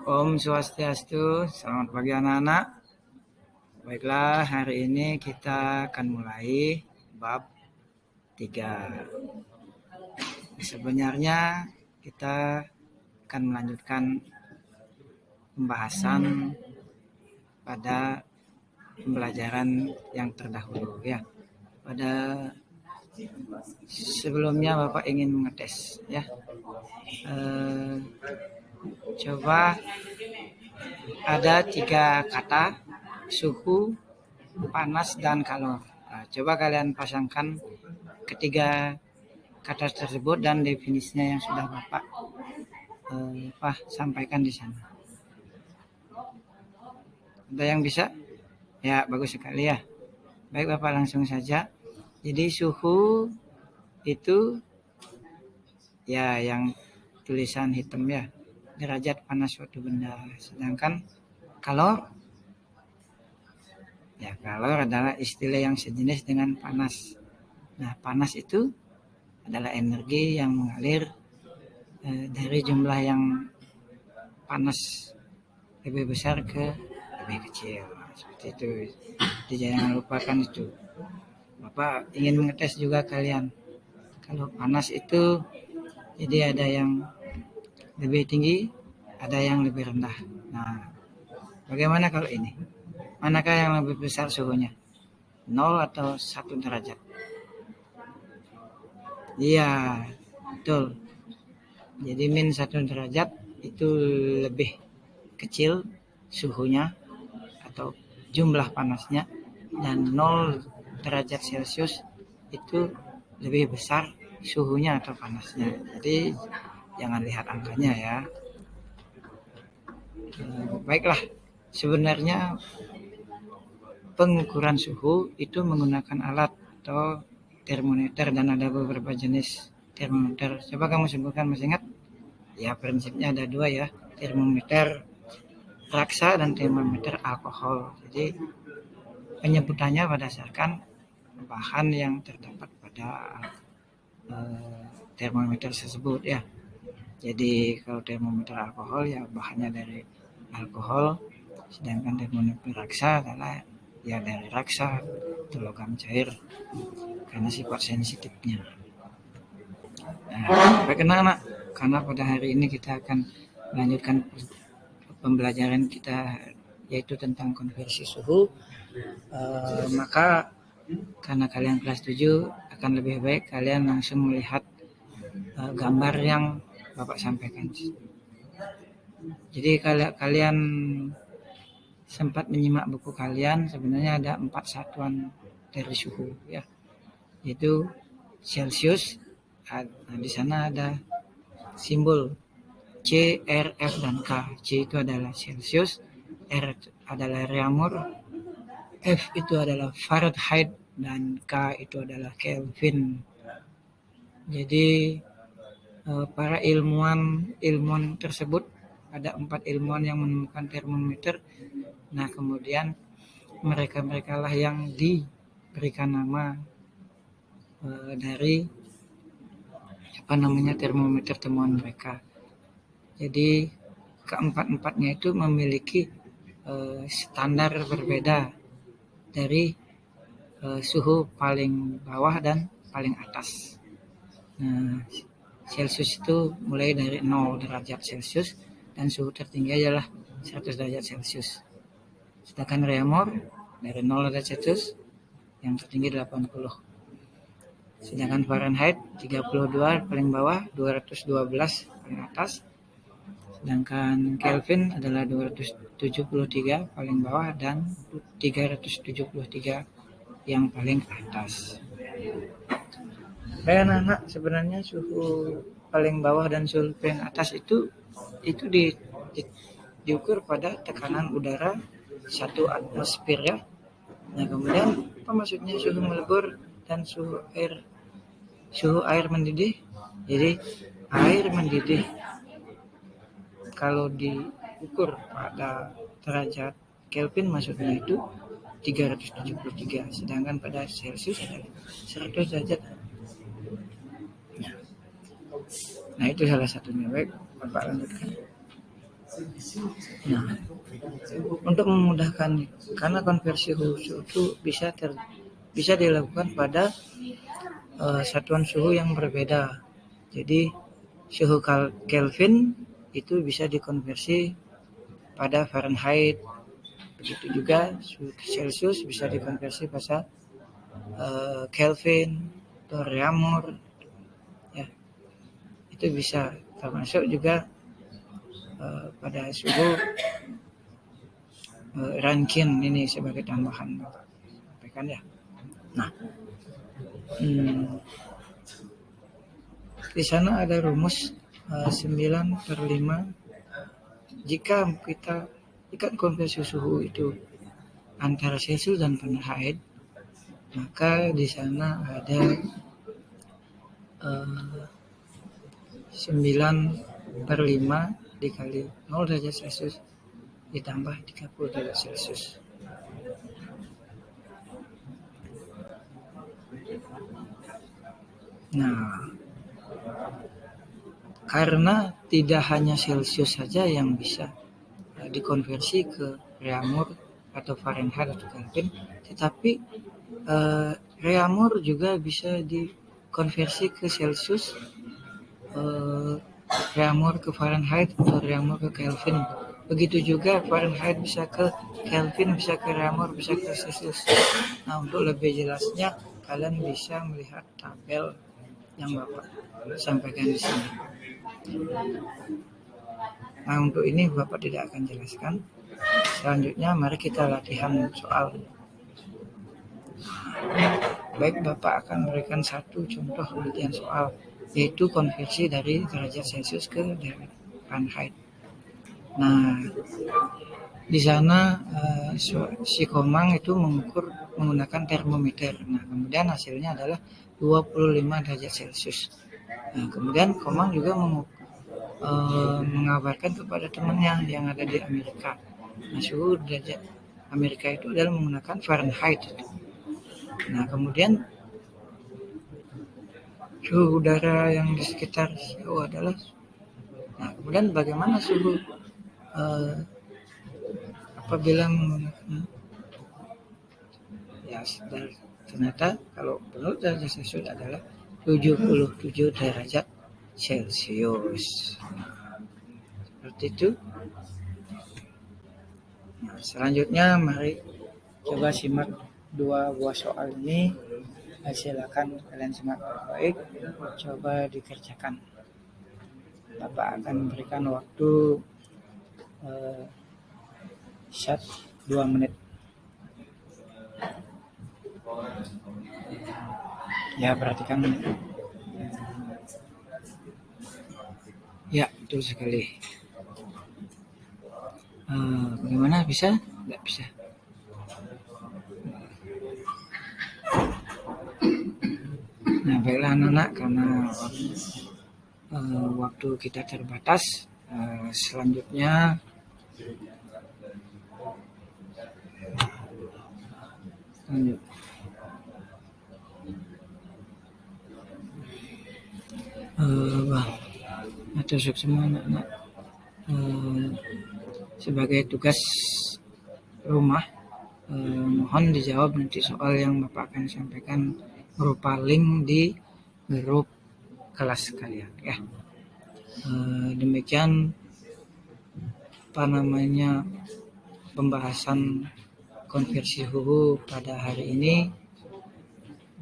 Om Swastiastu, selamat pagi anak-anak. Baiklah, hari ini kita akan mulai bab 3. Sebenarnya kita akan melanjutkan pembahasan pada pembelajaran yang terdahulu ya. Pada sebelumnya Bapak ingin mengetes ya. Coba ada 3 kata: suhu, panas, dan kalor. Nah, coba kalian pasangkan ketiga kata tersebut dan definisinya yang sudah Bapak sampaikan di sana. Ada yang bisa? Ya, bagus sekali ya. Baik, Bapak langsung saja. Jadi suhu itu ya yang tulisan hitam ya, derajat panas suatu benda. Sedangkan kalor, ya kalor adalah istilah yang sejenis dengan panas. Nah, panas itu adalah energi yang mengalir dari jumlah yang panas lebih besar ke lebih kecil. Nah, seperti itu. Jadi jangan lupakan itu. Bapak ingin mengetes juga kalian. Kalau panas itu jadi ada yang lebih tinggi, ada yang lebih rendah. Nah, bagaimana kalau ini? Manakah yang lebih besar suhunya? 0 atau 1 derajat? Iya, betul. Jadi min 1 derajat itu lebih kecil suhunya atau jumlah panasnya, dan 0 derajat Celcius itu lebih besar suhunya atau panasnya. Jadi jangan lihat angkanya ya. Baiklah, sebenarnya pengukuran suhu itu menggunakan alat atau termometer, dan ada beberapa jenis termometer. Coba kamu sebutkan, masih ingat? Ya, prinsipnya ada 2 ya, termometer raksa dan termometer alkohol. Jadi penyebutannya berdasarkan bahan yang terdapat pada termometer tersebut ya. Jadi kalau termometer alkohol ya bahannya dari alkohol, sedangkan termometer raksa adalah ya dari raksa atau logam cair karena sifat sensitifnya. Nah, bagaimana? Karena pada hari ini kita akan melanjutkan pembelajaran kita yaitu tentang konversi suhu, maka karena kalian kelas 7 akan lebih baik kalian langsung melihat gambar yang Bapak sampaikan. Jadi kalau kalian sempat menyimak buku kalian, sebenarnya ada 4 satuan dari suhu ya, yaitu Celsius. Nah, di sana ada simbol C, R, F, dan K. C itu adalah Celsius, R adalah Reaumur, F itu adalah Fahrenheit, dan K itu adalah Kelvin. Jadi para ilmuwan tersebut, ada 4 ilmuwan yang menemukan termometer. Nah, kemudian mereka lah yang diberikan nama dari termometer temuan mereka. Jadi keempat-empatnya itu memiliki standar berbeda dari suhu paling bawah dan paling atas. Nah, Celsius itu mulai dari 0 derajat Celcius dan suhu tertinggi adalah 100 derajat Celcius. Sedangkan Reaumur dari 0 derajat Celcius yang tertinggi 80. Sedangkan Fahrenheit 32 paling bawah, 212 paling atas. Sedangkan Kelvin adalah 273 paling bawah dan 373 yang paling atas. Dan anak sebenarnya suhu paling bawah dan suhu paling atas itu diukur pada tekanan udara 1 atmosfer ya. Nah, kemudian apa maksudnya suhu melebur dan suhu air mendidih? Jadi air mendidih kalau diukur pada derajat Kelvin maksudnya itu 373, sedangkan pada Celsius adalah 100 derajat. Nah, itu salah satunya. Baik, Bapak lanjutkan. Nah, untuk memudahkan, karena konversi suhu itu bisa dilakukan pada satuan suhu yang berbeda. Jadi suhu Kelvin itu bisa dikonversi pada Fahrenheit. Begitu juga suhu Celcius bisa dikonversi pada Kelvin atau Reaumur. Ya, itu bisa, termasuk juga pada suhu Rankine ini sebagai tambahan, sampaikan ya. Nah, di sana ada rumus 9/5. Jika konversi suhu itu antara Celcius dan Fahrenheit, maka di sana ada 9/5 dikali 0 derajat Celcius ditambah 30 derajat Celcius. Nah, karena tidak hanya Celcius saja yang bisa dikonversi ke Reaumur atau Fahrenheit atau Kelvin, tetapi Reaumur juga bisa dikonversi ke Celcius, Reaumur ke Fahrenheit atau Reaumur ke Kelvin. Begitu juga Fahrenheit bisa ke Kelvin, bisa ke Reaumur, bisa ke Celcius. Nah, untuk lebih jelasnya kalian bisa melihat tabel yang Bapak sampaikan di sini. Nah, untuk ini Bapak tidak akan jelaskan. Selanjutnya mari kita latihan soal. Baik, Bapak akan memberikan satu contoh latihan soal, yaitu konversi dari derajat Celcius ke derajat Fahrenheit. Nah, di sana si Komang itu mengukur menggunakan termometer. Nah, kemudian hasilnya adalah 25 derajat Celcius. Nah, kemudian Komang juga mengabarkan kepada temannya yang ada di Amerika. Nah, suhu derajat Amerika itu adalah menggunakan Fahrenheit. Nah, kemudian suhu udara yang di sekitar suhu adalah. Nah, kemudian bagaimana suhu apabila menggunakan, ya, ternyata kalau menurut derajat Celcius adalah 77 derajat Celcius. Seperti itu. Nah, selanjutnya mari coba simak 2 buah soal ini. Silakan kalian simak baik, coba dikerjakan. Bapak akan memberikan waktu 2 menit. Ya, perhatikan. Ya, betul sekali. Bagaimana, bisa? Nggak bisa. Nah, baiklah anak-anak, karena waktu kita terbatas, selanjutnya masuk semua anak-anak, sebagai tugas rumah, mohon dijawab nanti soal yang Bapak akan sampaikan berupa link di grup kelas kalian ya. Demikian pembahasan konversi suhu pada hari ini.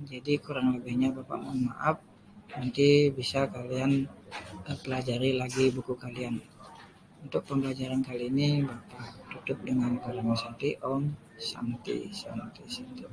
Jadi kurang lebihnya Bapak mohon maaf. Nanti bisa kalian pelajari lagi buku kalian. Untuk pembelajaran kali ini Bapak tutup dengan Karama Santi Om Santi Santi Santi.